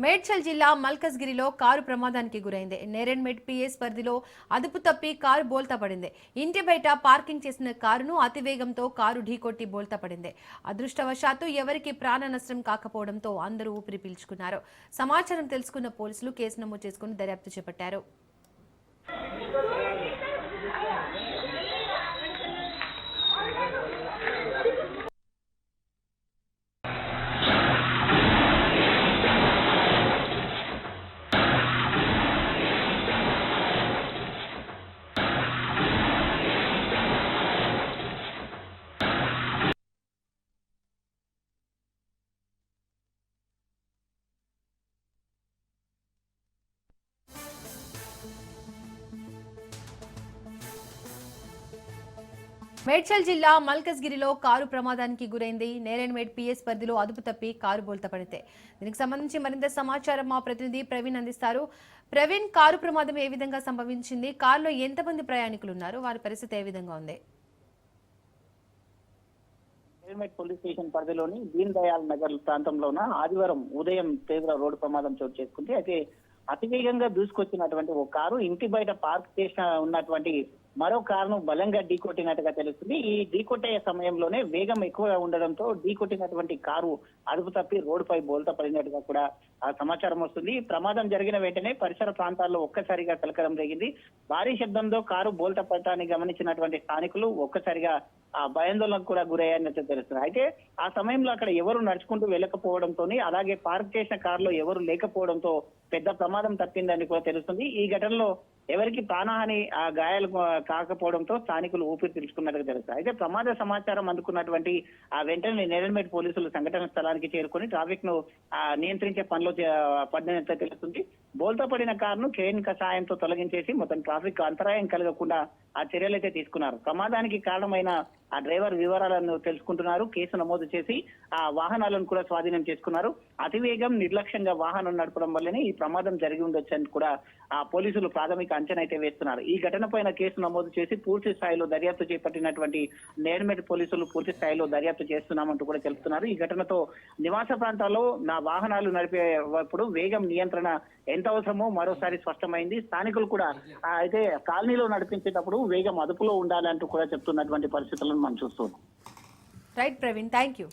మేడ్చల్ జిల్లా మల్కజ్గిరిలో కారు ప్రమాదానికి గురైంది. నేరెడ్మెట్ పిఎస్ పరిధిలో అదుపు తప్పి కారు బోల్తా పడింది. ఇంటి బయట పార్కింగ్ చేసిన కారును అతివేగంతో కారు ఢీకొట్టి బోల్తా పడింది. అదృష్టవశాత్తు ఎవరికీ ప్రాణ నష్టం కాకపోవడంతో అందరూ ఊపిరి పీల్చుకున్నారు. సమాచారం తెలుసుకున్న పోలీసులు కేసు నమోదు చేసుకుని దర్యాప్తు చేపట్టారు. మేడ్చల్ జిల్లా మల్కజ్గిరిలో కారు ప్రమాదానికి గురైంది. నేరెడ్మెట్ పిఎస్ పరిధిలో అదుపు తప్పి కారు బోల్తా పడితే దీనికి సంబంధించి మరింత సమాచారం మా ప్రతినిధి ప్రవీణ్ అందిస్తారు. ప్రవీణ్, కారు ప్రమాదం ఏ విధంగా సంభవించింది? కారులో ఎంతమంది ప్రయాణికులు ఉన్నారు? వారి పరిస్థితి ఏ విధంగా ఉంది? నేరెడ్మెట్ పోలీస్ స్టేషన్ పరిధిలోని దీన్ దయాల్ నగర్ ప్రాంతంలోన ఆదివారం ఉదయం తీవ్ర రోడ్డు ప్రమాదం చోటు చేసుకుంది. అయితే అతివేగంగా దూసుకొచ్చినటువంటి ఒక కారు ఇంటి బయట పార్క్ చేసిన ఉన్నటువంటి మరో కారును బలంగా ఢీకొట్టినట్టుగా తెలుస్తుంది. ఈ ఢీకొట్టే సమయంలోనే వేగం ఎక్కువగా ఉండడంతో ఢీకొట్టినటువంటి కారు అదుపు తప్పి రోడ్డుపై బోల్తా పడినట్టుగా కూడా సమాచారం వస్తుంది. ప్రమాదం జరిగిన వెంటనే పరిసర ప్రాంతాల్లో ఒక్కసారిగా కలకడం జరిగింది. భారీ శబ్దంతో కారు బోల్తా పడటాన్ని గమనించినటువంటి స్థానికులు ఒక్కసారిగా భయాందోళనకు కూడా గురయ్యారన్నట్టు తెలుస్తుంది. అయితే ఆ సమయంలో అక్కడ ఎవరు నడుచుకుంటూ వెళ్ళకపోవడంతో, అలాగే పార్క్ చేసిన కారులో ఎవరు లేకపోవడంతో పెద్ద ప్రమాదం తప్పిందని కూడా తెలుస్తుంది. ఈ ఘటనలో ఎవరికి ప్రాణహాని గాయాలు కాకపోవడంతో స్థానికులు ఊపిరి పీల్చుకున్నట్టుగా తెలుస్తుంది. అయితే ప్రమాద సమాచారం అందుకున్నటువంటి వెంటనే నేరెడ్మెట్ పోలీసులు సంఘటన స్థలానికి చేరుకుని ట్రాఫిక్ ను నియంత్రించే పనిలో పడినట్టు తెలుస్తుంది. బోల్తా పడిన కారును క్రేన్ సాయంతో తొలగించేసి మొత్తం ట్రాఫిక్ అంతరాయం కలగకుండా ఆ చర్యలైతే తీసుకున్నారు. ప్రమాదానికి కారణమైన ఆ డ్రైవర్ వివరాలను తెలుసుకుంటున్నారు. కేసు నమోదు చేసి ఆ వాహనాలను కూడా స్వాధీనం చేసుకున్నారు. అతివేగం నిర్లక్ష్యంగా వాహనం నడపడం వల్లనే ఈ ప్రమాదం జరిగి ఉండొచ్చని కూడా ఆ పోలీసులు ప్రాథమిక అంచనా అయితే వేస్తున్నారు. ఈ ఘటన పైన కేసు నమోదు చేసి పూర్తి స్థాయిలో దర్యాప్తు చేపట్టినటువంటి నేరెడ్మెట్ పోలీసులు పూర్తి స్థాయిలో దర్యాప్తు చేస్తున్నామంటూ కూడా తెలుపుతున్నారు. ఈ ఘటనతో నివాస ప్రాంతాల్లో వాహనాలు నడిపేటప్పుడు వేగం నియంత్రణ ఎంత అవసరమో మరోసారి స్పష్టమైంది. స్థానికులు కూడా అయితే కాలనీలో నడిపించేటప్పుడు వేగం అదుపులో ఉండాలంటూ కూడా చెప్తున్నటువంటి పరిస్థితులను మనం చూస్తున్నాం. Right Praveen, thank you.